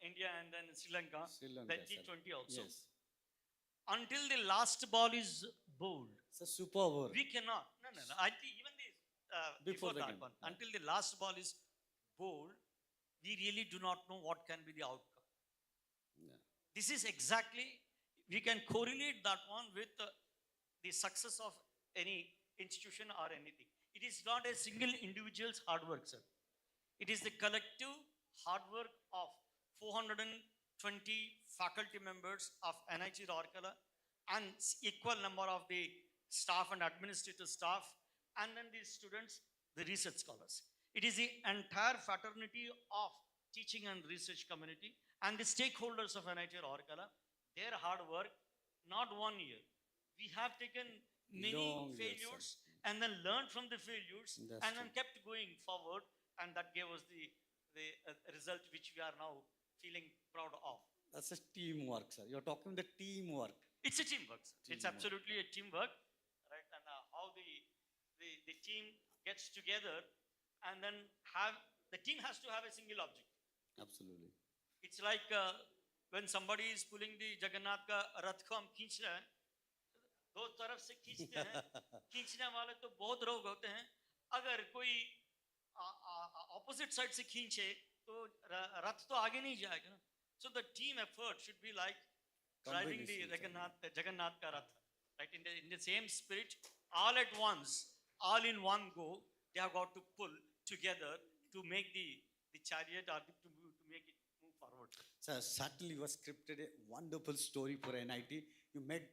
India and then Sri Lanka, Sri Lanka, the T20 also. Yes. Until the last ball is bowled, It's a super over. we cannot. No. I think even the Before before the that game, one, yeah. until the last ball is bowled, we really do not know what can be the outcome. Yeah. This is exactly, we can correlate that one with the success of any institution or anything. It is not a single individual's hard work, sir. It is the collective hard work of 420 faculty members of NIT Rourkela and equal number of the staff and administrative staff, and then the students, the research scholars. It is the entire fraternity of teaching and research community and the stakeholders of NIT Rourkela, their hard work, not 1 year. We have taken many Long years, failures sir. and then learned from the failures That's and then true. kept going forward, and that gave us the result which we are now feeling proud of. That's a teamwork, sir. You're talking the teamwork. It's a teamwork, sir. It's Teamwork. absolutely a teamwork, right? And how the team gets together and then have, the team has to have a single object. Absolutely. It's like when somebody is pulling the Jagannath ka rath ko hum खींच रहे हैं, दो तरफ से खींचते हैं, खींचने वाले तो बहुत लोग होते हैं, अगर कोई ऑपोजिट साइड से खींचे तो रथ तो आगे नहीं जाएगा. So the team effort should be like driving the Jagannath ka rath, right? In the same spirit, all at once, all in one go, they have got to pull together to make the chariot or to make it move forward. Sir, certainly you have scripted a wonderful story for NIT. You made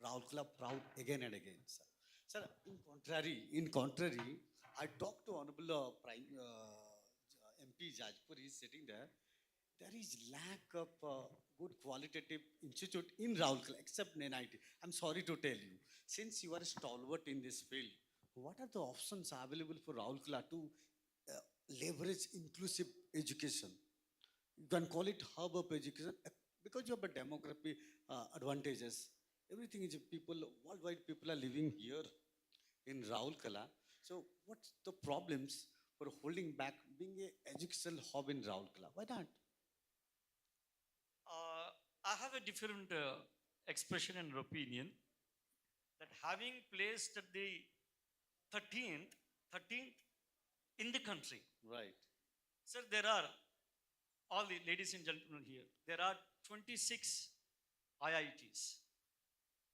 Rourkela proud again and again, sir. Sir, in contrary, I talked to Honorable MP Jajpur. He is sitting there. There is lack of good qualitative institute in Rourkela, except NIT. I'm sorry to tell you, since you are a stalwart in this field, what are the options available for Rourkela to leverage inclusive education? You can call it hub of education because you have a demography advantages. Everything is people, worldwide people are living here in Rourkela. So what's the problems for holding back being an educational hub in Rourkela? Why not? I have a different expression and opinion that having placed the 13th in the country. Right. Sir, there are, all the ladies and gentlemen here, there are 26 IITs.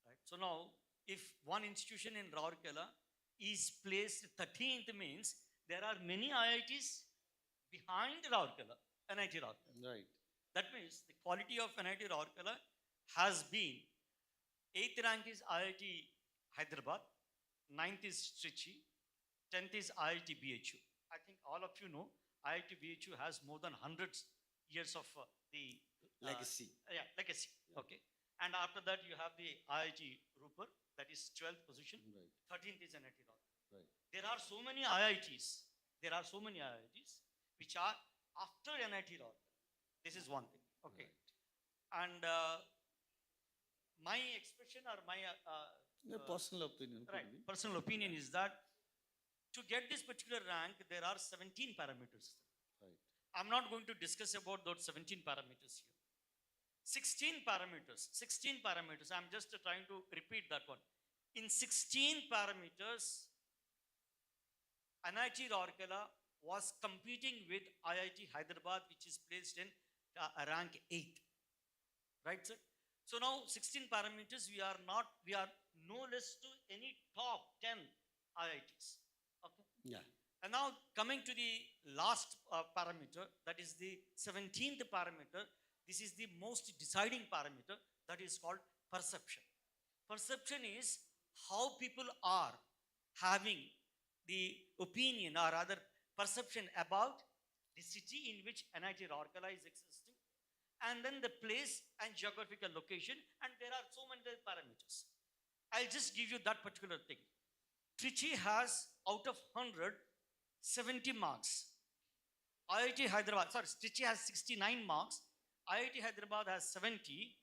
Right? So now, if one institution in Rourkela is placed 13th, means there are many IITs behind Rourkela, NIT Rourkela. Right. That means the quality of NIT Rourkela has been, 8th rank is IIT Hyderabad, 9th is Trichy, 10th is IIT BHU. I think all of you know IIT BHU has more than hundreds years of the Legacy. Legacy. Yeah. Okay. And after that you have the IIT Rourkela, that is 12th position. Right. 13th is NIT Rourkela. Right. There are so many IITs. There are so many IITs which are after NIT Rourkela. This is one thing. Okay. Right. And my expression or my personal opinion. Right. Personal opinion is that to get this particular rank, there are 17 parameters. Right. I'm not going to discuss about those 17 parameters here. 16 parameters. 16 parameters. I'm just trying to repeat that one. In 16 parameters, NIT Rourkela was competing with IIT Hyderabad, which is placed in rank 8. Right, sir? So now 16 parameters, we are no less to any top 10 IITs. Okay? Yeah. And now coming to the last parameter, that is the 17th parameter. This is the most deciding parameter, that is called perception. Perception is how people are having the opinion or rather perception about the city in which NIT Rourkela is existing, and then the place and geographical location, and there are so many parameters. I'll just give you that particular thing. Trichy has, out of 100, 70 marks. IIT Hyderabad, sorry, Trichy has 69 marks. IIT Hyderabad has 70.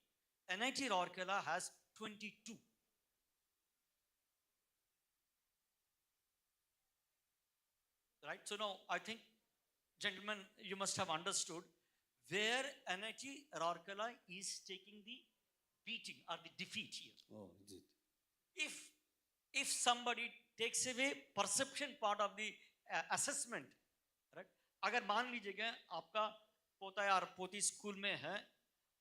NIT Rourkela has 22. Right? So now, I think, gentlemen, you must have understood where NIT Rourkela is taking the beating or the defeat here. Oh, is it? If if somebody takes away perception part of the assessment, right? अगर मान लीजिएगा आपका पोता या पोती school में है,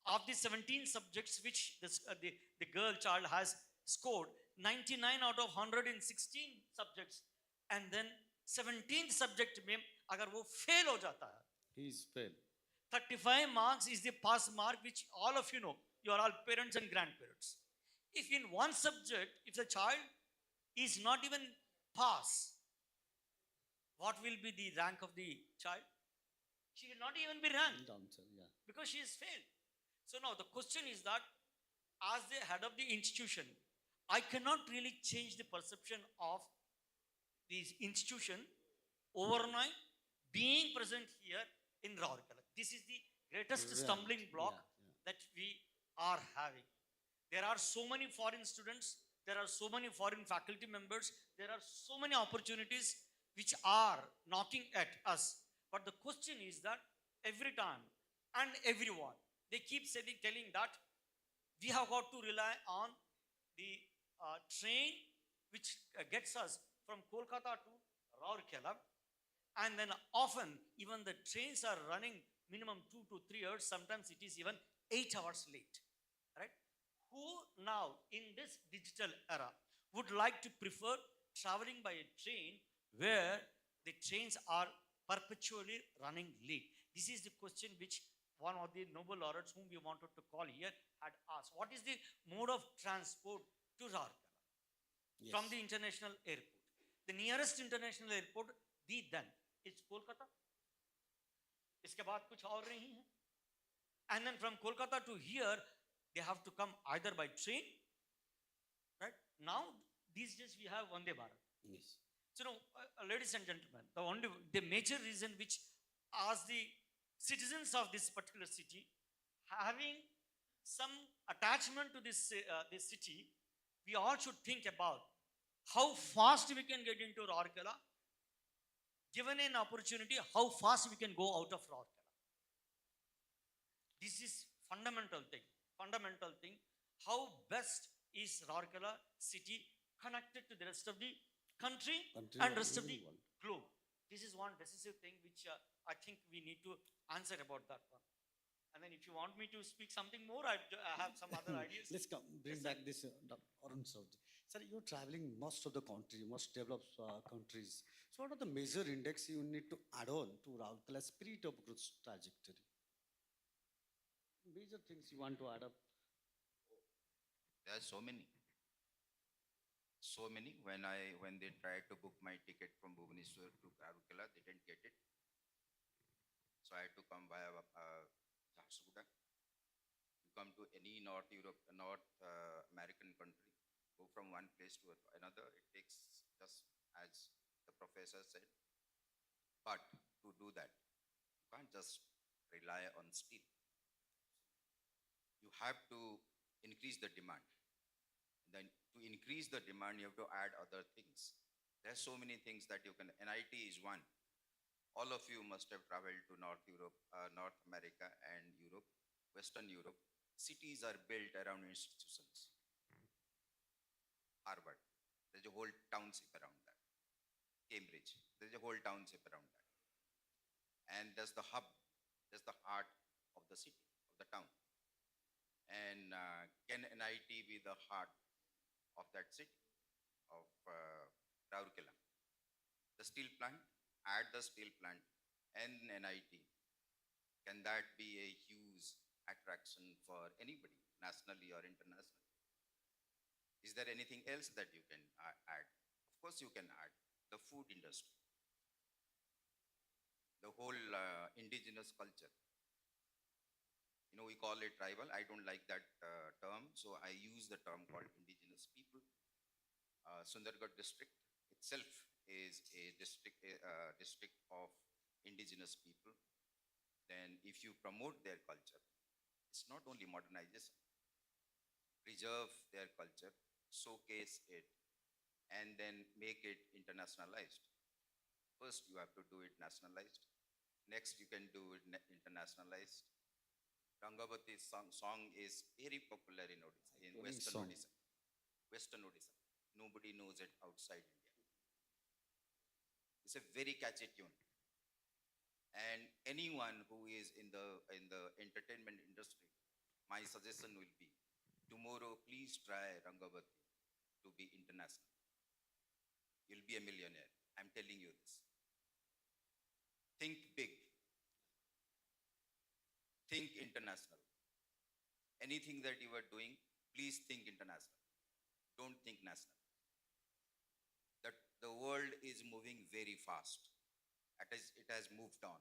of the 17 subjects which the girl child has scored 99 out of 116 subjects, and then 17th subject में अगर वो fail हो जाता है, He is fail. 35 marks is the pass mark, which all of you know. You are all parents and grandparents. If in one subject, if the child is not even pass, what will be the rank of the child? She will not even be ranked Answer, yeah. because she has failed. So now the question is that as the head of the institution, I cannot really change the perception of this institution overnight being present here in Rourkela. This is the greatest Right. stumbling block Yeah. that we are having. There are so many foreign students, there are so many foreign faculty members, there are so many opportunities which are knocking at us. But the question is that every time and everyone, they keep saying, telling that we have got to rely on the train which gets us from Kolkata to Rourkela, and then often even the trains are running minimum 2 to 3 hours, sometimes it is even 8 hours late, right? Who now in this digital era would like to prefer traveling by a train where the trains are perpetually running late? This is the question which one of the Nobel laureates whom we wanted to call here had asked. What is the mode of transport to Rourkela? Yes. From the international airport? The nearest international airport, the then, is Kolkata. इसके बाद कुछ और नहीं है. And then from Kolkata to here, they have to come either by train, right? Now, these days we have Vande Bharat. Yes. So, now, ladies and gentlemen, the major reason which, as the citizens of this particular city, having some attachment to this city, we all should think about how fast we can get into Rourkela. Given an opportunity, how fast we can go out of Rourkela. This is fundamental thing. Fundamental thing. How best is Rourkela city connected to the rest of the country and rest of the world. globe? This is one decisive thing which I think we need to answer about that one. And then if you want me to speak something more, I have some other ideas. Let's bring back this Arun Saudi. Sir, you're traveling most of the country, most developed countries. So what are the major index you need to add on to Rourkela's spirit of growth trajectory? Major things you want to add up? There are so many. So many. When they tried to book my ticket from Bhubaneswar to Rourkela, they didn't get it. So I had to come via Jharsuguda. You come to any North American country, go from one place to another. It takes just as the professor said. But to do that, you can't just rely on speed. You have to increase the demand. Then to increase the demand, you have to add other things. There are so many things that you can. NIT is one. All of you must have traveled to North Europe, North America and Europe, Western Europe. Cities are built around institutions. Harvard, there's a whole township around that. Cambridge, there's a whole township around that. And there's the hub, there's the heart of the city, of the town. And can NIT be the heart of that city, of Rourkela? The steel plant, add the steel plant and NIT. Can that be a huge attraction for anybody, nationally or internationally? Is there anything else that you can add? Of course you can add the food industry, the whole indigenous culture. You know, we call it tribal. I don't like that term, so I use the term called indigenous people. Sundargarh district itself is a district of indigenous people. Then if you promote their culture, it's not only modernization. Preserve their culture, showcase it, and then make it internationalized. First, you have to do it nationalized. Next, you can do it internationalized. Rangavati song is very popular in Odisha, in Iconic Western song. Odisha. Western Odisha. Nobody knows it outside India. It's a very catchy tune. And anyone who is in the entertainment industry, my suggestion will be tomorrow please try Rangavati to be international. You'll be a millionaire. I'm telling you this. Think big, think international. Anything that you are doing, please think international. Don't think national. That the world is moving very fast. It has moved on.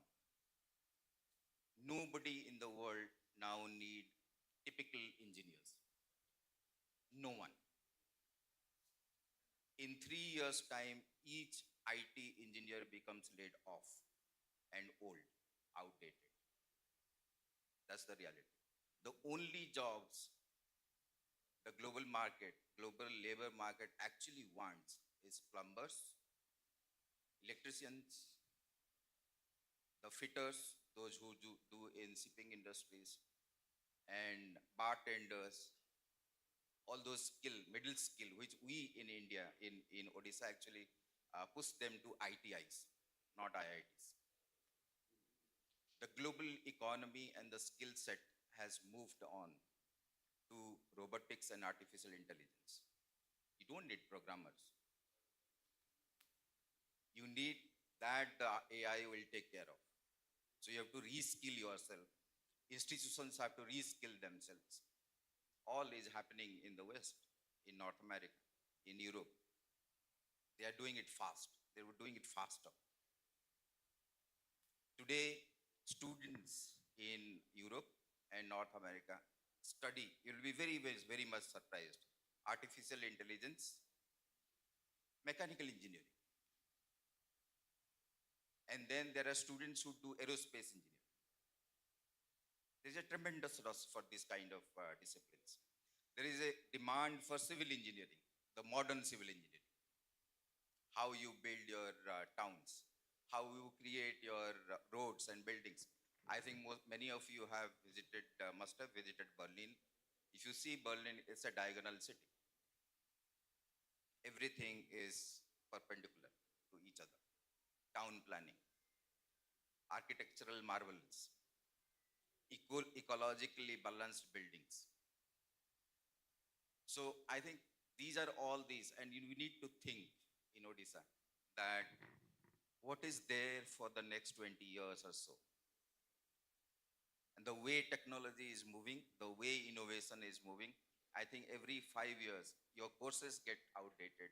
Nobody in the world now need typical engineers. No one. In 3 years' time, each IT engineer becomes laid off and old, outdated. That's the reality. The only jobs the global labor market actually wants is plumbers, electricians, the fitters, those who do in shipping industries, and bartenders, all those middle skill, which we in India, in Odisha actually push them to ITIs, not IITs. The global economy and the skill set has moved on to robotics and artificial intelligence. You don't need programmers. You need that the AI will take care of. So you have to reskill yourself. Institutions have to reskill themselves. All is happening in the West, in North America, in Europe. They are doing it fast. They were doing it faster. Today, students in Europe and North America study, you'll be very much surprised. Artificial intelligence, mechanical engineering. And then there are students who do aerospace engineering. There is a tremendous rush for this kind of disciplines. There is a demand for civil engineering, the modern civil engineering. How you build your towns, how you create your roads and buildings. I think many of you have must have visited Berlin. If you see Berlin, it's a diagonal city. Everything is perpendicular to each other. Town planning, architectural marvels, ecologically balanced buildings. So I think these are all these, and we need to think in Odisha that what is there for the next 20 years or so. And the way technology is moving, the way innovation is moving, I think every 5 years, your courses get outdated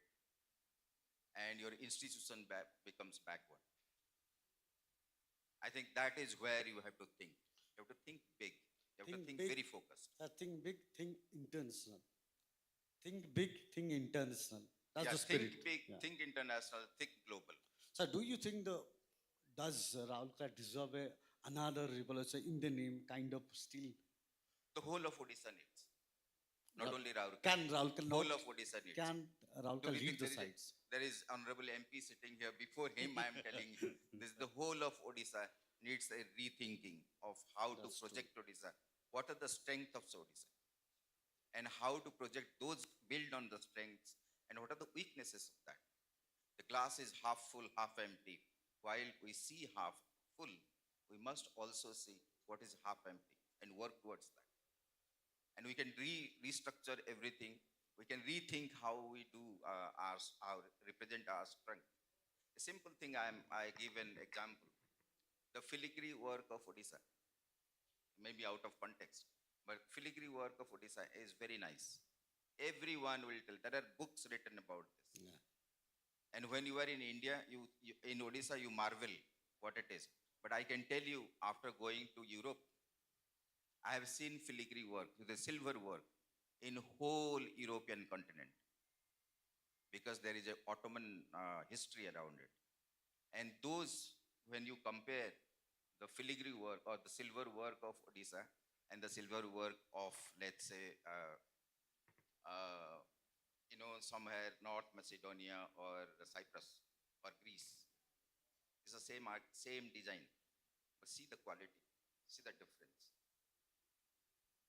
and your institution becomes backward. I think that is where you have to think. You have to think big. You have to think big. very focused. Think big, think international. Think big, think international. That's the spirit. Think big, Yeah. think international, think global. So, do you think does Raulka deserve another revolution in the name, kind of still? The whole of Odisha needs. Not only Rourkela. Can Raulka Whole not? of Odisha needs. Can Raulka Do we lead think the there is sites? there is honorable MP sitting here. Before him, I am telling you, the whole of Odisha needs a rethinking of how to That's project Odisha. What are the strengths of Odisha? And how to project those, build on the strengths, and what are the weaknesses of that? The glass is half full, half empty. While we see half full, we must also see what is half empty and work towards that. And we can restructure everything. We can rethink how we do our represent our strength. A simple thing I give an example. The filigree work of Odisha, maybe out of context, but filigree work of Odisha is very nice. Everyone will tell. There are books written about this. Yeah. And when you are in India, you in Odisha, you marvel what it is. But I can tell you, after going to Europe, I have seen filigree work, the silver work, in whole European continent, because there is a Ottoman history around it. And those, when you compare the filigree work or the silver work of Odisha and the silver work of, let's say, somewhere North Macedonia or Cyprus or Greece, it's the same art, same design. But see the quality, see the difference.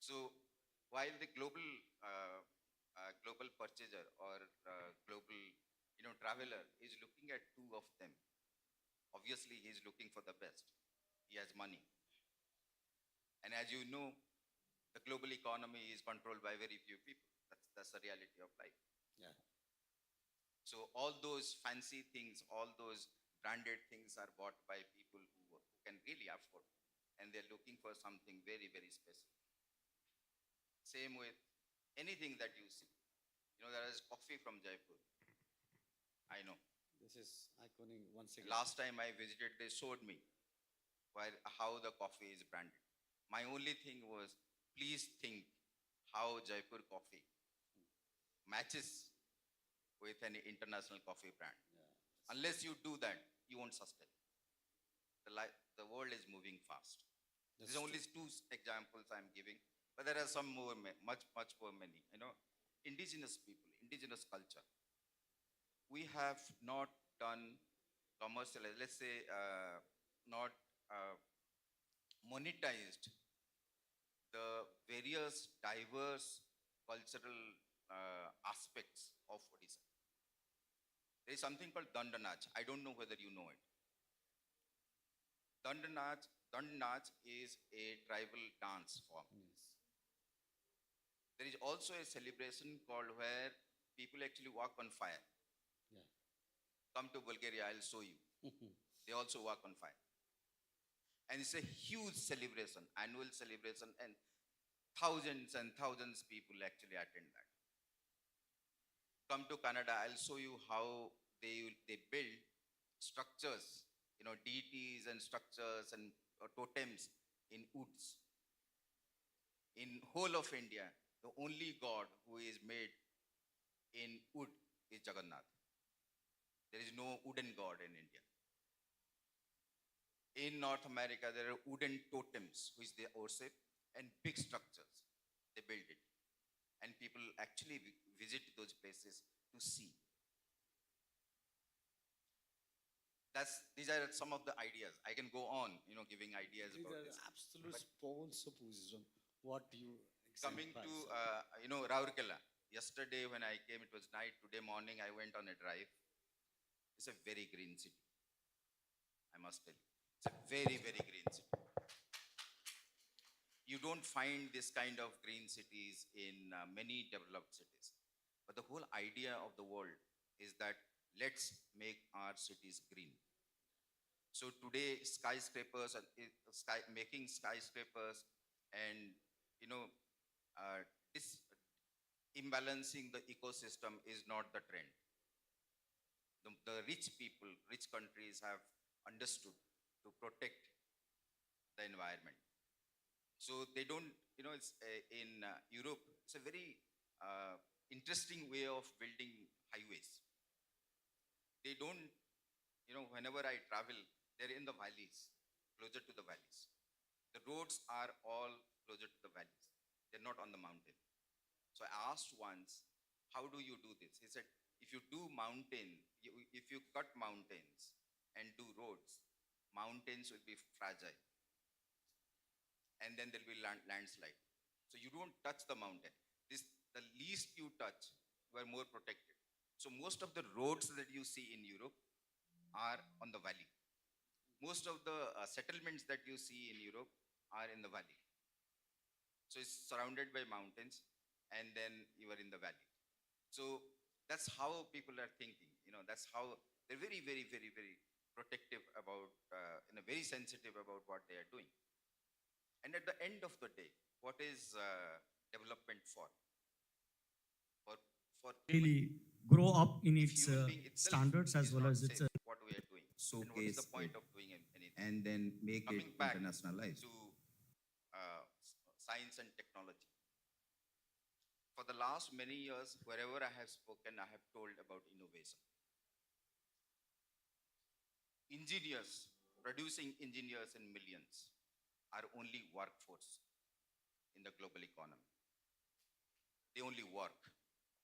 So while the global purchaser or global traveler is looking at two of them, obviously he is looking for the best. He has money, and as you know, the global economy is controlled by very few people. That's the reality of life. Yeah. So all those fancy things, all those branded things are bought by people who can really afford, and they're looking for something very, very special. Same with anything that you see. There is coffee from Jaipur. I know. This is iconic once again. Last time I visited, they showed me how the coffee is branded. My only thing was, please think how Jaipur coffee matches with any international coffee brand. Yeah. Unless you do that, you won't sustain. The world is moving fast. That's These are only two examples I'm giving, but there are some more, much more many. Indigenous people, indigenous culture. We have not done commercial, let's say, not monetized the various diverse cultural aspects of Odisha. There is something called Dandanach. I don't know whether you know it. Dandanach is a tribal dance form. Yes. There is also a celebration called where people actually walk on fire. Yeah. Come to Bulgaria, I'll show you. They also walk on fire. And it's a huge celebration, annual celebration, and thousands people actually attend that. Come to Canada, I'll show you how they build structures, deities and structures and totems in woods. In whole of India, the only god who is made in wood is Jagannath. There is no wooden god in India. In North America, there are wooden totems, which they worship, and big structures. They build it. And people actually visit those places to see. These are some of the ideas. I can go on, giving ideas These about are this. absolute But spawns of wisdom. What you coming to, exemplify, Rourkela. Yesterday when I came, it was night. Today morning, I went on a drive. It's a very green city, I must tell you. It's a very, very green city. You don't find this kind of green cities in many developed cities. But the whole idea of the world is that let's make our cities green. So today, skyscrapers and making skyscrapers and this imbalancing the ecosystem is not the trend. The rich people, rich countries have understood to protect the environment. So they don't, it's in Europe, it's a very interesting way of building highways. They don't, whenever I travel, they're in the valleys, closer to the valleys. The roads are all closer to the valleys. They're not on the mountain. So I asked once, how do you do this? He said, if you do if you cut mountains and do roads, mountains will be fragile. And then there'll be landslide. So you don't touch the mountain. The least you touch, you are more protected. So most of the roads that you see in Europe are on the valley. Most of the settlements that you see in Europe are in the valley. So it's surrounded by mountains, and then you are in the valley. So that's how people are thinking. That's how they're very, very, very, very protective about, very sensitive about what they are doing. And at the end of the day, what is development for? For Really grow up in if its human being itself standards as is well not as its safe, what we are doing, and what is the showcase point it of doing anything? and then make Coming it back internationalized. to science and technology. For the last many years, wherever I have spoken, I have told about innovation. Engineers, producing engineers in millions, are only workforce in the global economy. They only work,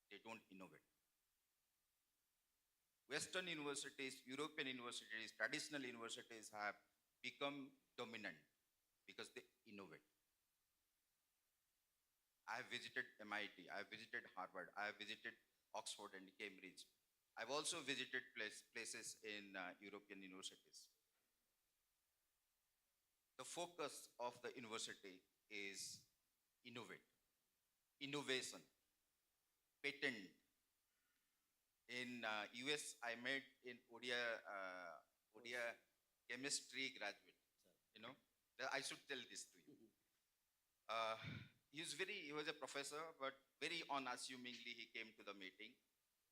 they don't innovate. Western universities, European universities, traditional universities have become dominant because they innovate. I have visited MIT, I have visited Harvard, I have visited Oxford and Cambridge. I've also visited places in European universities. The focus of the university is innovate, innovation, patent. In US, I met in Odia chemistry graduate. You know, I should tell this to you. Uh, he was a professor, but very unassumingly he came to the meeting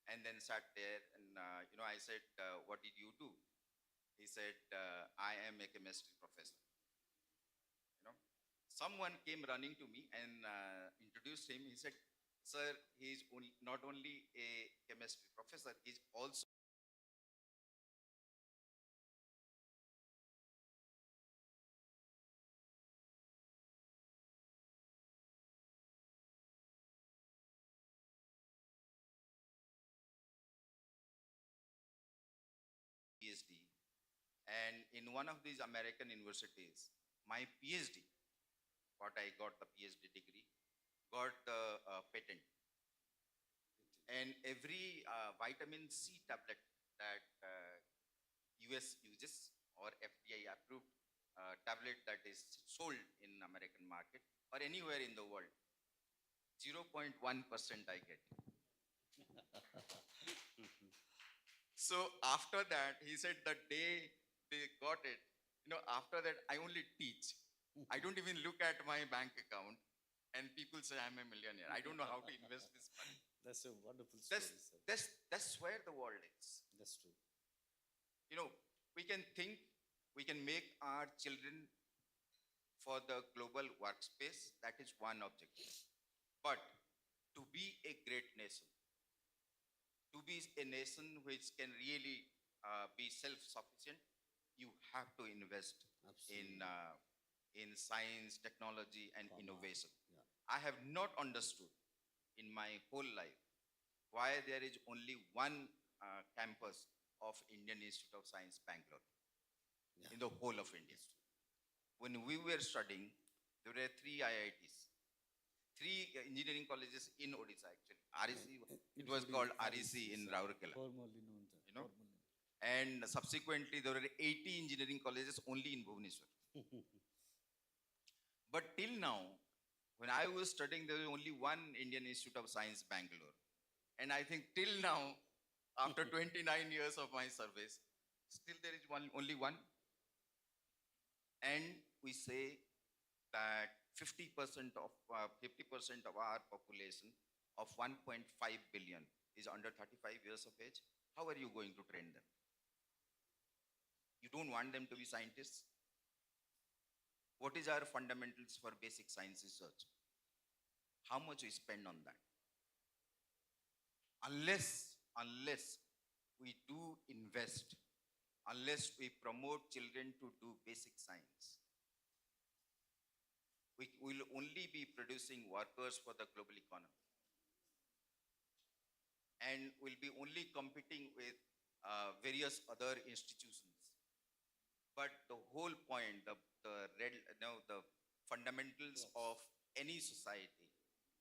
and then sat there. And I said, "What did you do?" He said, "I am a chemistry professor." You know, someone came running to me and introduced him. He said, "Sir, he is not only a chemistry professor, he's also PhD." And in one of these American universities, my PhD, what I got the PhD degree, got the patent. And every vitamin C tablet that US uses or FDA approved tablet that is sold in American market or anywhere in the world, 0.1% I get. So after that, he said the day they got it, after that I only teach. I don't even look at my bank account and people say I'm a millionaire. I don't know how to invest this money. That's a wonderful story, That's, sir. that's where the world is. That's true. You know, we can think, we can make our children for the global workspace. That is one objective. But to be a great nation, to be a nation which can really be self-sufficient, you have to invest Absolutely. in science, technology, and Come on. innovation. Yeah. I have not understood in my whole life why there is only one campus of Indian Institute of Science, Bangalore, Yeah. in the whole of India. When we were studying, there were three IITs, three engineering colleges in Odisha actually. REC, it was Including called REC, REC in sir. Rourkela. Formerly known, sir. You know? Formerly. And subsequently, there were 80 engineering colleges only in Bhubaneswar. But till now, when I was studying, there was only one Indian Institute of Science, Bangalore. And I think till now, after 29 years of my service, still there is only one. And we say that 50% of 50% of our population of 1.5 billion is under 35 years of age. How are you going to train them? You don't want them to be scientists? What is our fundamentals for basic science research? How much we spend on that? Unless we do invest, unless we promote children to do basic science, we will only be producing workers for the global economy. And will be only competing with various other institutions. But the whole point, the fundamentals of any society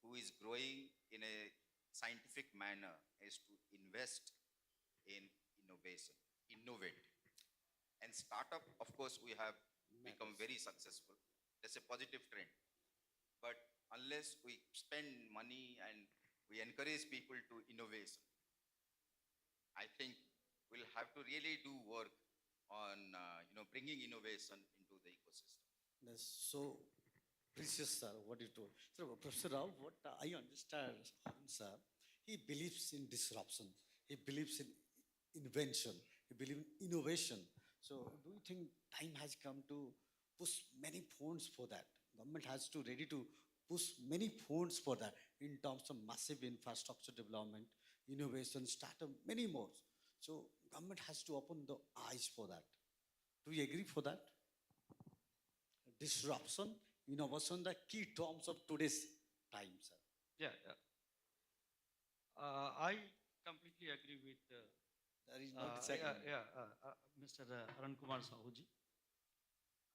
who is growing in a scientific manner is to invest in innovation, innovate. And startup, of course, we have become very successful. That's a positive trend. But unless we spend money and we encourage people to innovation, I think we'll have to really do work on bringing innovation into the ecosystem. That's so precious, sir, what you told. So, Professor Rao, what I understand, sir, he believes in disruption. He believes in invention. He believes in innovation. So, do you think time has come to push many funds for that? Government has to ready to push many funds for that in terms of massive infrastructure development, innovation, startup, many more. So, government has to open the eyes for that. Do you agree for that? Disruption, innovation, the key terms of today's time, sir. Yeah, yeah. I completely agree with There is no disagreement. Mr. Arun Kumar Sahuji.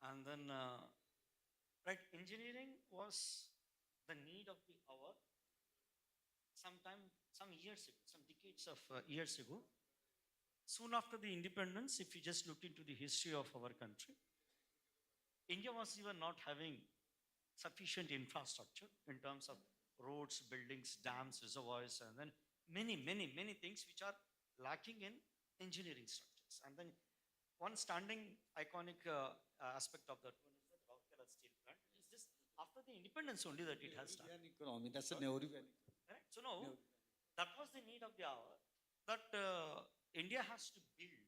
And then, right, engineering was the need of the hour, some years ago, some decades of years ago, soon after the independence, if you just look into the history of our country, India was even not having sufficient infrastructure in terms of roads, buildings, dams, reservoirs, and then many things which are lacking in engineering structures. And then one standing iconic aspect of that one is the Rourkela steel plant. It's just after the independence only that it has started. Nehruvian economy. That's a Nehruvian economy. Correct? So now, that was the need of the hour that India has to build.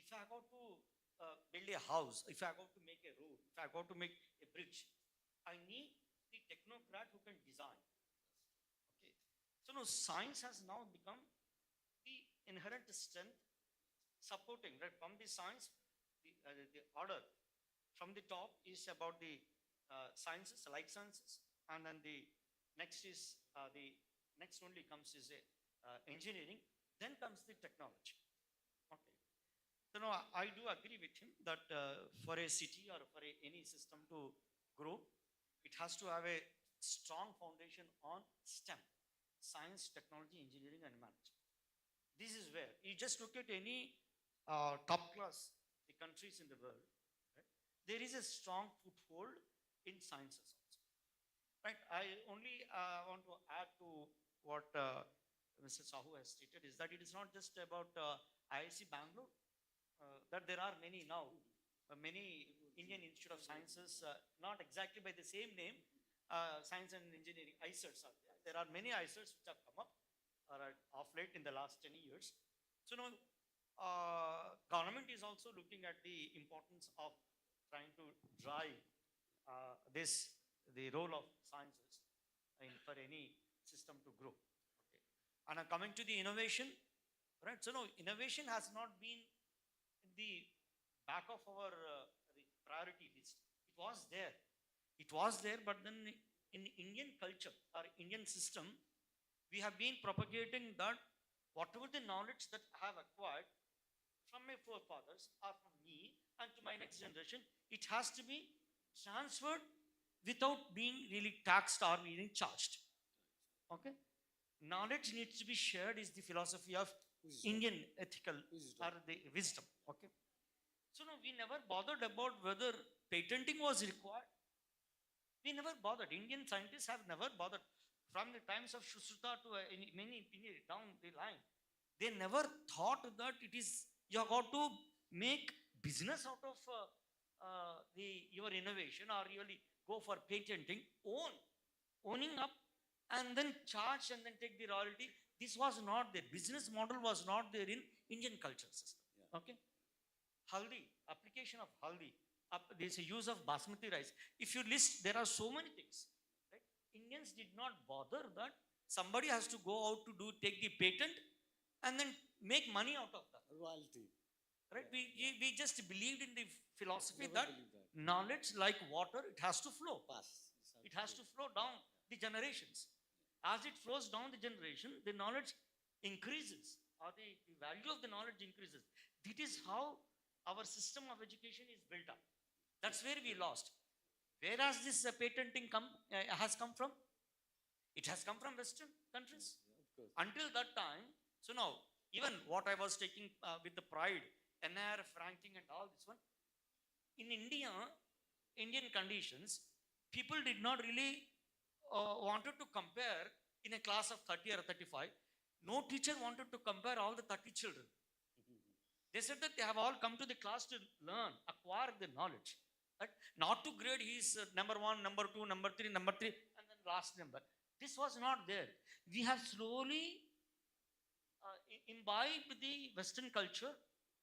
If I got to build a house, if I got to make a road, if I got to make a bridge, I need the technocrat who can design. Okay. So now science has now become the inherent strength supporting, right? From the science, the order from the top is about the sciences, like sciences, and then the next is the next only comes is a engineering, then comes the technology. Okay. So now I do agree with him that for a city or for any system to grow, it has to have a strong foundation on STEM, science, technology, engineering, and management. This is where you just look at any top class the countries in the world, right? There is a strong foothold in sciences also, right? I only want to add to what Mr. Sahu has stated is that it is not just about IIC Bangalore, that there are many now, many Indian Institute of Sciences, not exactly by the same name, Science and Engineering, ICERs are there. There are many ICERs which have come up of late in the last 10 years. So now, government is also looking at the importance of trying to drive the role of sciences for any system to grow. Okay. And coming to the innovation, right? So now, innovation has not been in the back of our the priority list. It was there, but then in Indian culture or Indian system, we have been propagating that whatever the knowledge that I have acquired from my forefathers or from me and to my next generation, it has to be transferred without being really taxed or being charged. Okay? Knowledge needs to be shared is the philosophy of Indian ethical or the wisdom. Okay? So now we never bothered about whether patenting was required. We never bothered. Indian scientists have never bothered. From the times of Shushruta to many down the line, they never thought that it is you have got to make business out of your innovation or really go for patenting, owning up and then charge and then take the royalty. This was not there. Business model was not there in Indian culture system. Yeah. Okay. Haldi, application of haldi, there's a use of basmati rice. If you list, there are so many things. Right? Indians did not bother that somebody has to go out to take the patent and then make money out of that. Royalty. Right? We just believed in the philosophy that knowledge, like water, it has to flow. It has to flow down the generations. As it flows down the generation, the knowledge increases, or the value of the knowledge increases. That is how our system of education is built up. That's where we lost. Where has this patenting has come from? It has come from Western countries. Until that time, so now, even what I was taking with the pride, NIRF ranking and all this one, in India, Indian conditions, people did not really wanted to compare in a class of 30 or 35. No teacher wanted to compare all the 30 children. They said that they have all come to the class to learn, acquire the knowledge. Right? Not to grade his number 1, number 2, number 3, and then last number. This was not there. We have slowly imbibed the Western culture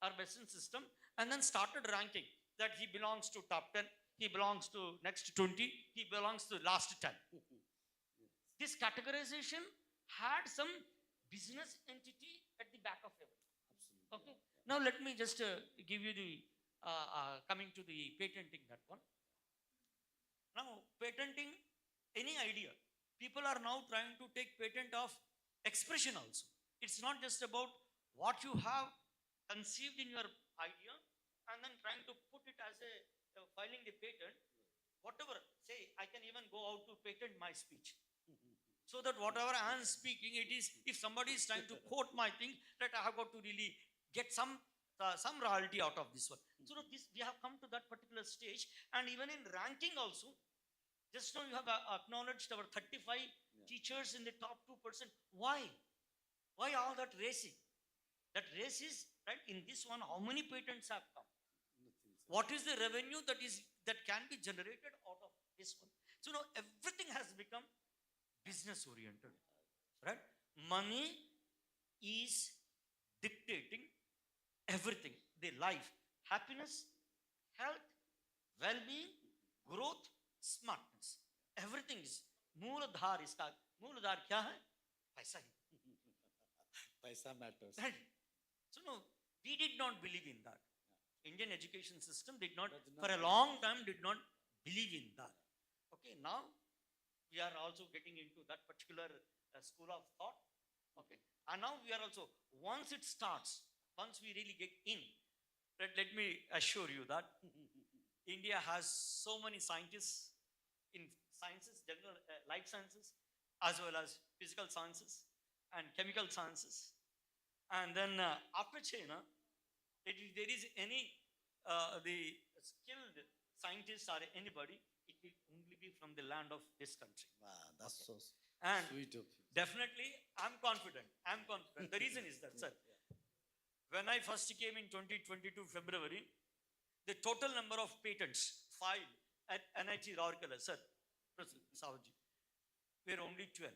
or Western system and then started ranking that he belongs to top 10, he belongs to next 20, he belongs to last 10. This categorization had some business entity at the back of everything. Okay. Now let me just give you the coming to the patenting that one. Now patenting any idea, people are now trying to take patent of expression also. It's not just about what you have conceived in your idea and then trying to put it as a filing the patent. Whatever, say I can even go go out to patent my speech. So that whatever I am speaking, it is, if somebody is trying to quote my thing, that I have got to really get some royalty out of this one. So this, we have come to that particular stage, and even in ranking also, just now you have acknowledged our 35 teachers in the top 2%. Why? Why all that racing? That race is, right, in this one, how many patents have come? What is the revenue that can be generated out of this one? So now everything has become business oriented, right? Money is dictating everything. The life, happiness, health, well-being, growth, smartness. Everything is मूलधार. इसका मूलधार क्या है? पैसा ही. Paisa matters. Right? So no, we did not believe in that. Indian education system did not, for a long time, did not believe in that. Okay, now we are also getting into that particular school of thought. Okay, and now we are also, once it starts, once we really get in, let me assure you that India has so many scientists in sciences, general life sciences, as well as physical sciences and chemical sciences. And then after China, if there is any the skilled scientist or anybody, it will only be from the land of this country. Wow, that's so And sweet of you. definitely, I'm confident. I'm confident. The reason is that, sir, when I first came in 2022 February, the total number of patents filed at NIT Rourkela, sir, Sahuji, were only 12.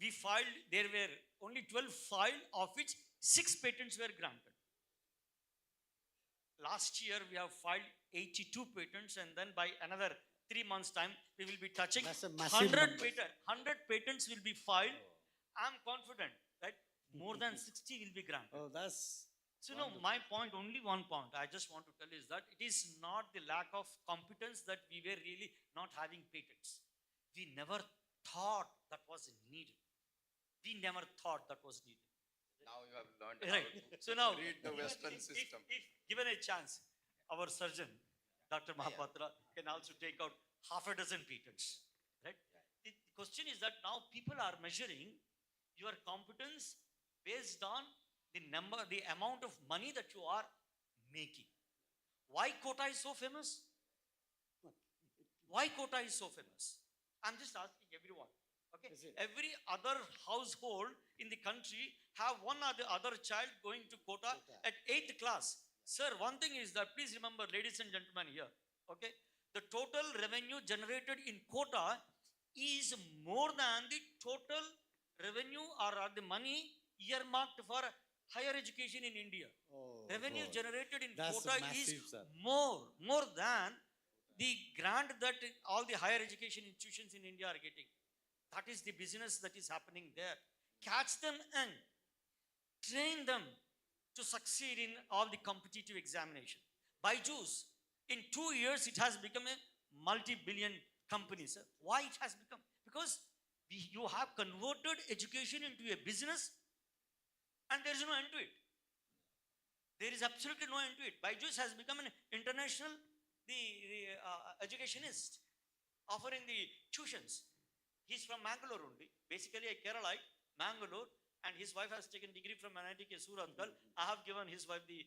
We filed, there were only 12 filed, of which 6 patents were granted. Last year, we have filed 82 patents, and then by another 3 months' time, we will be touching That's a massive 100 number. 100 patents will be filed. I'm confident that more than 60 will be granted. Oh, that's So, no, my point, only one point I just want to tell is that it is not the lack of competence that we were really not having patents. We never thought that was needed. We never thought that was needed. Now you have learned Right. how to So now, read the Western if system. given a chance, our surgeon, Dr. Mahapatra, can also take out half a dozen patents. Right? The question is that now people are measuring your competence based on the amount of money that you are making. Why quota is so famous? Why quota is so famous? I'm just asking everyone. Okay, Is it? every other household in the country have one or the other child going to quota at 8th class. Sir, one thing is that, please remember, ladies and gentlemen here, okay, the total revenue generated in quota is more than the total revenue or the money earmarked for higher education in India. oh, Revenue God. generated in That's quota massive, is sir. more than the grant that all the higher education institutions in India are getting. That is the business that is happening there. Catch them and train them to succeed in all the competitive examination. Byju's, in 2 years, it has become a multi-billion company, sir. Why it has become? Because you have converted education into a business, and there is no end to it. There is absolutely no end to it. Byju's has become an international educationist, offering the tuitions. He's from Mangalore only, basically a Keralite, Mangalore, and his wife has taken degree from NIT Suratgal. I have given his wife the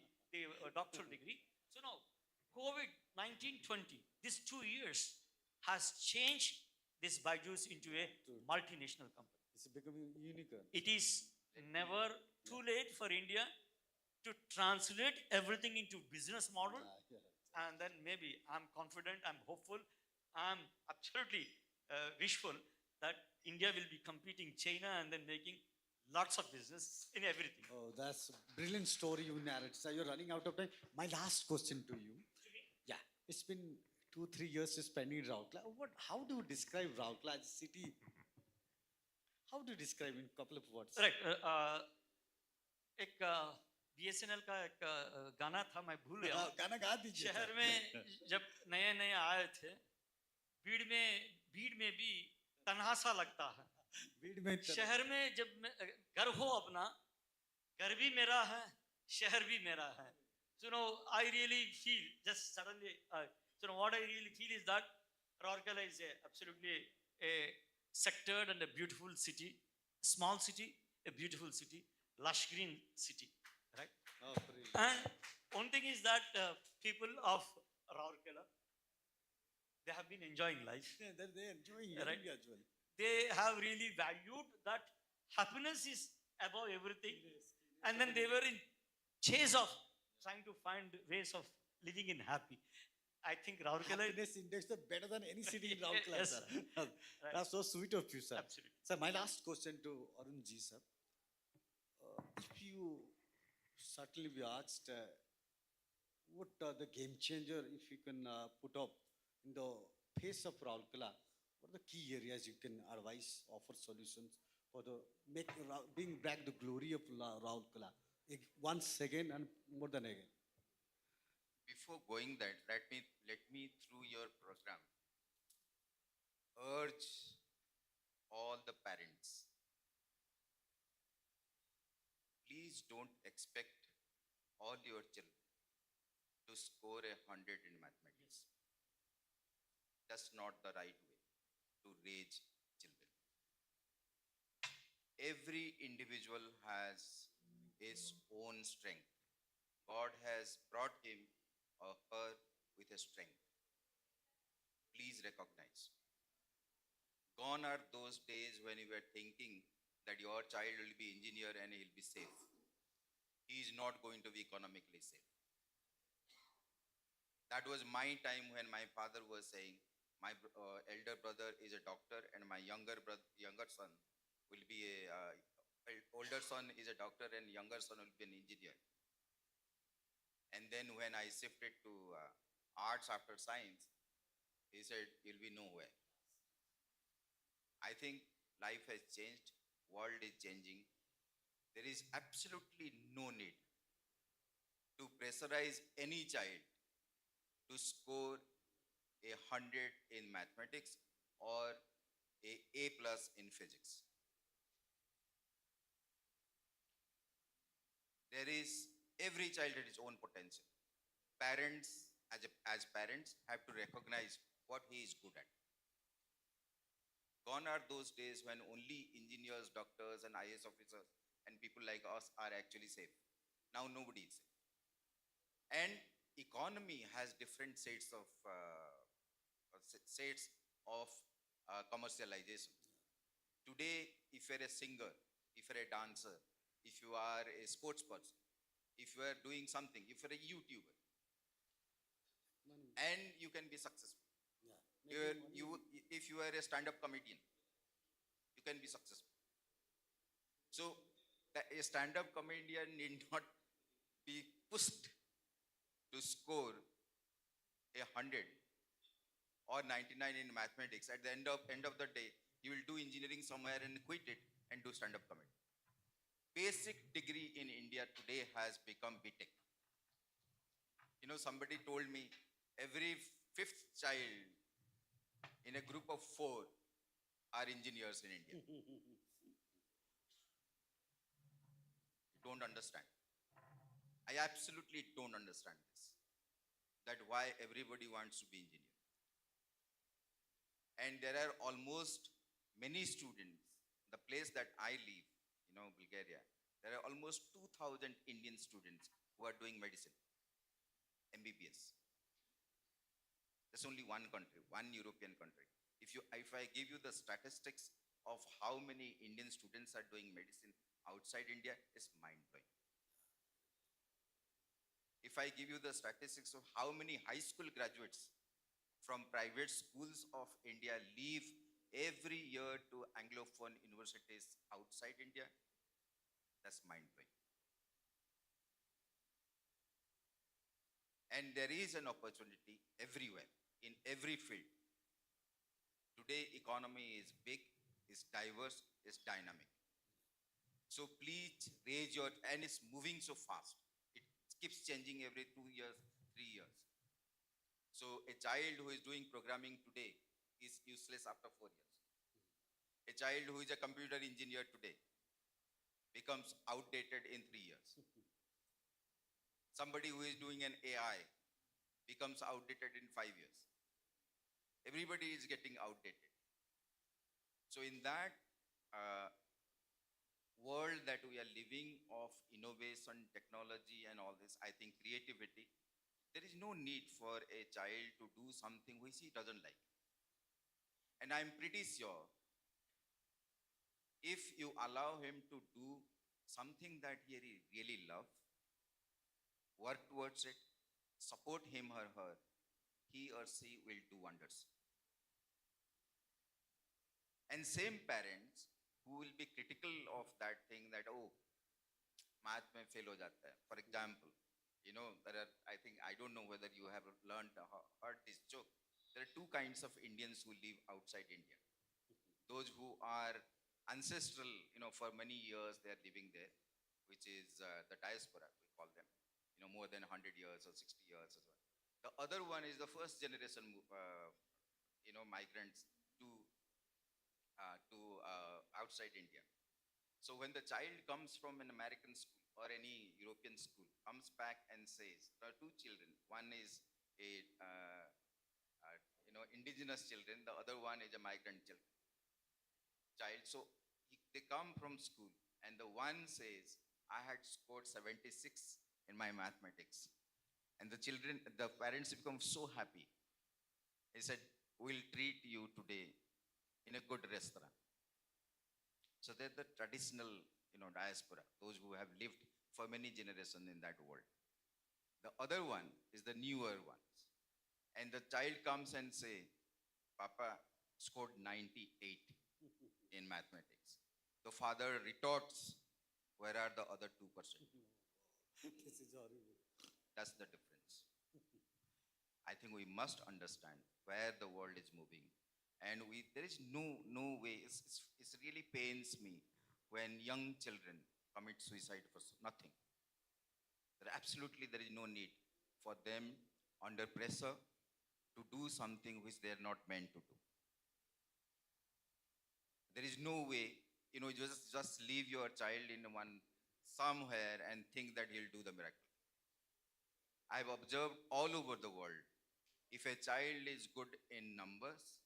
doctoral degree. So now, COVID-19-20, these 2 years has changed this Byju's into a multinational company. It's becoming unicorn. It is never too late for India to translate everything into business model. And then maybe I'm confident, I'm hopeful, I'm absolutely wishful that India will be competing China and then making lots of business in everything. Oh, that's a brilliant story you narrated. So you're running out of time. My last question to you. Yeah, it's been 2-3 years you spend in Rourkela. How do you describe Rourkela as a city? How do you describe in a couple of words? Right. एक BSNL का एक गाना था, मैं भूल गया हूँ। गाना गा दीजिए शहर सर। में जब नए आए थे, भीड़ में भी तन्हा सा लगता है। भीड़ में शहर में जब घर हो अपना, घर भी मेरा है, शहर भी मेरा है. So now I really feel, just suddenly, so now what I really feel is that Rourkela is absolutely a sectored and a beautiful city, small city, a beautiful city, lush green city, right? Oh, brilliant. And one thing is that people of Rourkela, they have been enjoying life. Yeah, they're enjoying Right. young as well. They have really valued that happiness is above everything. And then they were in chase of trying to find ways of living in happy. I think Rourkela, Happiness index is better than any city in Rourkela, Yes. sir. That's so sweet of you, sir. absolutely. Sir, my last question to Arun ji, sir. If you certainly be asked, what are the game changer if you can put up in the face of Rourkela? What are the key areas you can advise, offer solutions for the bring back the glory of Rourkela once again and more than again? Before going that, let me through your program urge all the parents, please don't expect all your children to score 100 in mathematics. That's not the right way to raise children. Every individual has his own strength. God has brought him or her with a strength. Please recognize. Gone are those days when you were thinking that your child will be engineer and he'll be safe. He is not going to be economically safe. That was my time when my father was saying, my elder brother is a doctor and my younger son will be older son is a doctor and younger son will be an engineer. And then when I shifted to arts after science, he said, you'll be nowhere. I think life has changed, world is changing. There is absolutely no need to pressurize any child to score 100 in mathematics or A plus in physics. There is every child has its own potential. Parents, as parents, have to recognize what he is good at. Gone are those days when only engineers, doctors, and IAS officers and people like us are actually safe. Now nobody is safe. And economy has different commercialization. Today, if you're a singer, if you're a dancer, if you are a sports person, if you are doing something, if you're a YouTuber, and you can be successful. If you are a stand-up comedian, you can be successful. So, a stand-up comedian need not be pushed to score 100 or 99 in mathematics. At the end of the day, you will do engineering somewhere and quit it and do stand-up comedy. Basic degree in India today has become BTech. You know, somebody told me every fifth child in a group of 4 are engineers in India. Don't understand. I absolutely don't understand this. That why everybody wants to be engineer. And there are almost many students, the place that I live, Bulgaria, there are almost 2,000 Indian students who are doing medicine, MBBS. There's only one country, one European country. If I give you the statistics of how many Indian students are doing medicine outside India, it's mind-blowing. If I give you the statistics of how many high school graduates from private schools of India leave every year to Anglophone universities outside India, that's mind-blowing. And there is an opportunity everywhere, in every field. Today, economy is big, is diverse, is dynamic. So please raise and it's moving so fast. It keeps changing every 2 years, 3 years. So a child who is doing programming today is useless after 4 years. A child who is a computer engineer today becomes outdated in 3 years. Somebody who is doing an AI becomes outdated in 5 years. Everybody is getting outdated. So in that uh, world that we are living of innovation, technology, and all this, I think creativity, there is no need for a child to do something which he doesn't like. And I'm pretty sure if you allow him to do something that he really love, work towards it, support him or her, he or she will do wonders. And same parents who will be critical of that thing that, oh, math mein fail ho jata hai. For example, there are, I think, I don't know whether you have learned, heard this joke. There are two kinds of Indians who live outside India. Those who are ancestral, for many years they are living there, which is the diaspora, we call them, more than 100 years or 60 years as well. The other one is the first generation, migrants to outside India. So when the child comes from an American school or any European school, comes back and says, there are two children. One is a indigenous children. The other one is a migrant child. So they come from school, and the one says, I had scored 76 in my mathematics. And the parents become so happy. He said, we'll treat you today in a good restaurant. So they're the traditional, diaspora, those who have lived for many generations in that world. The other one is the newer ones. And the child comes and say, Papa scored 98 in mathematics. The father retorts, where are the other 2%? This is horrible. That's the difference. I think we must understand where the world is moving. And there is no way, it really pains me when young children commit suicide for nothing. There is no need for them under pressure to do something which they are not meant to do. There is no way, just leave your child in somewhere and think that he'll do the miracle. I've observed all over the world, if a child is good in numbers,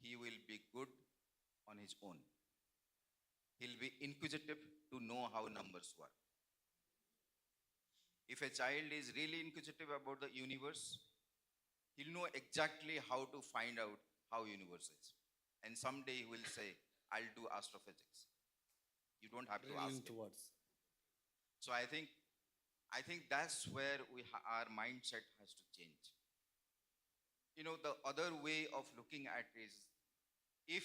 he will be good on his own. He'll be inquisitive to know how numbers work. If a child is really inquisitive about the universe, he'll know exactly how to find out how universe is. And someday he will say, I'll do astrophysics. You don't have to ask him. So I think that's where our mindset has to change. The other way of looking at is, if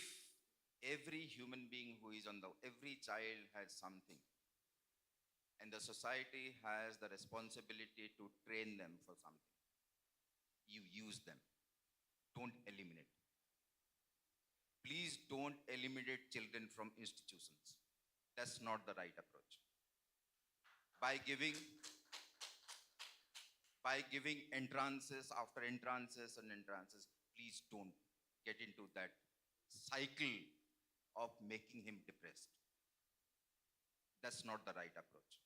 every human being every child has something, and the society has the responsibility to train them for something, you use them. Don't eliminate. Please don't eliminate children from institutions. That's not the right approach. By giving entrances after entrances and entrances, please don't get into that cycle of making him depressed. That's not the right approach.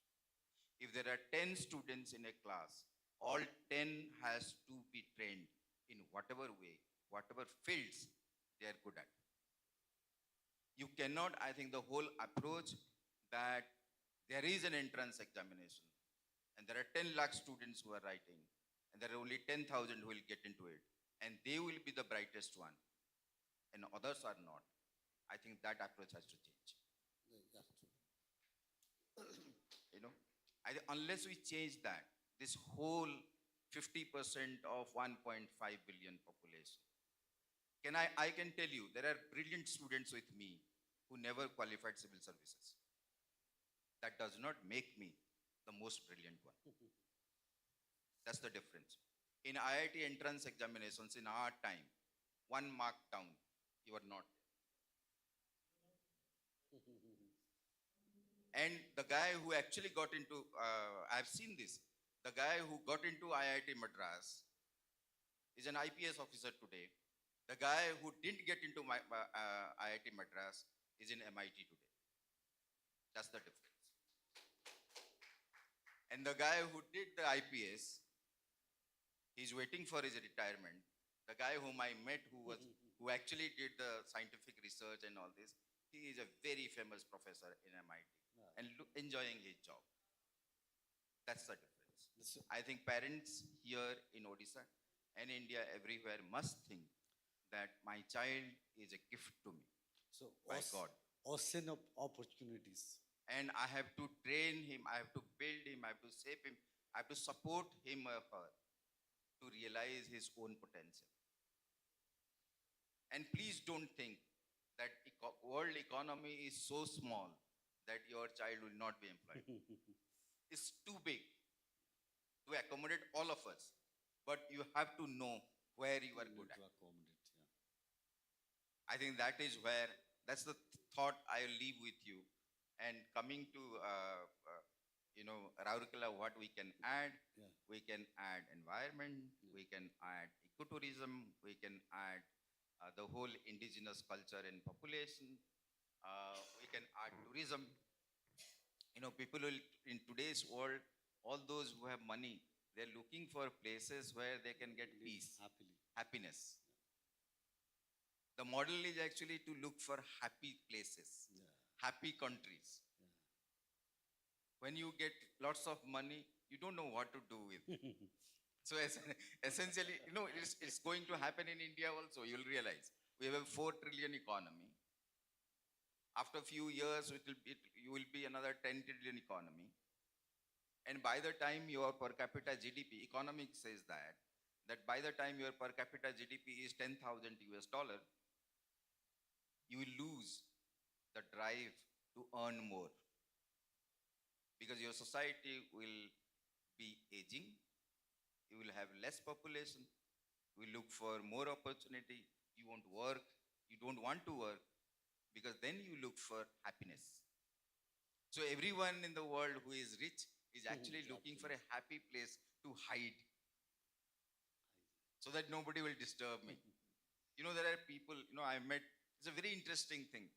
If there are 10 students in a class, all 10 has to be trained in whatever way, whatever fields they are good at. You cannot, I think, the whole approach that there is an entrance examination and there are 10 lakh students who are writing and there are only 10,000 who will get into it and they will be the brightest one and others are not. I think that approach has to change. Unless we change that, this whole 50% of 1.5 billion population, I can tell you, there are brilliant students with me who never qualified civil services. That does not make me the most brilliant one. That's the difference. In IIT entrance examinations in our time, 1 mark down, you are not. And the guy who actually got into, I've seen this, the guy who got into IIT Madras is an IPS officer today. The guy who didn't get into IIT Madras is in MIT today. That's the difference. And the guy who did the IPS, he's waiting for his retirement The guy whom I met, who actually did the scientific research and all this, he is a very famous professor in MIT and enjoying his job. That's the difference. So- I think parents here in Odisha and India everywhere must think that my child is a gift to me So, by God. ocean of opportunities. And I have to train him, I have to build him, I have to shape him, I have to support him or her to realize his own potential. And please don't think that world economy is so small that your child will not be employed. It's too big to accommodate all of us. But you have to know where you are good To at. accommodate, yeah. I think that is where, that's the thought I'll leave with you. And coming to, Rourkela, what we can add, Yeah. we can add environment, we can add ecotourism, we can add the whole indigenous culture and population, we can add tourism. People will, in today's world, all those who have money, they're looking for places where they can get Live peace, happily. happiness. The model is actually to look for happy places, Yeah. happy countries. When you get lots of money, you don't know what to do with. So essentially, it's going to happen in India also. You'll realize we have a 4 trillion economy. After a few years, you will be another 10 trillion economy. And by the time your per capita GDP, economics says that by the time your per capita GDP is 10,000 US dollar, you will lose the drive to earn more. Because your society will be aging, you will have less population, you will look for more opportunity, you won't work, you don't want to work, because then you look for happiness. So everyone in the world who is rich is actually looking for a happy place to hide, so that nobody will disturb me. There are people, I met, it's a very interesting thing.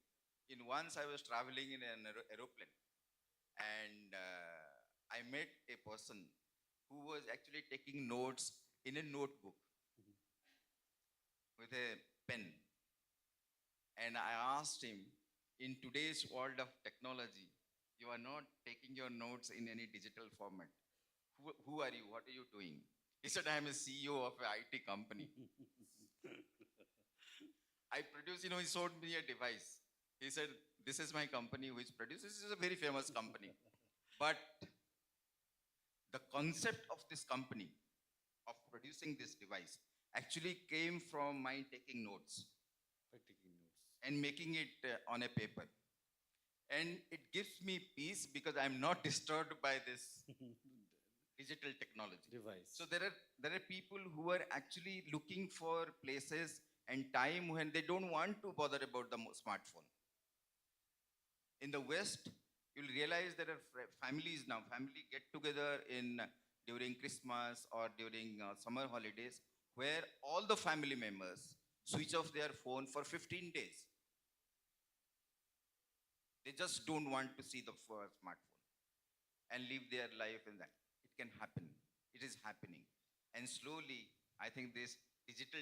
Once I was traveling in an aeroplane, and I met a person who was actually taking notes in a notebook with a pen. And I asked him, in today's world of technology, you are not taking your notes in any digital format. Who are you? What are you doing? He said, I am a CEO of an IT company. I produce, he showed me a device. He said, this is my company which produces, this is a very famous company. But the concept of this company, of producing this device, actually came from my taking notes By taking notes. and making it on a paper. And it gives me peace because I'm not disturbed by this digital technology. Device. So there are people who are actually looking for places and time when they don't want to bother about the smartphone. In the West, you'll realize there are families now, family get together during Christmas or during summer holidays, where all the family members switch off their phone for 15 days. They just don't want to see the smartphone and live their life in that. It can happen. It is happening. And slowly, I think this digital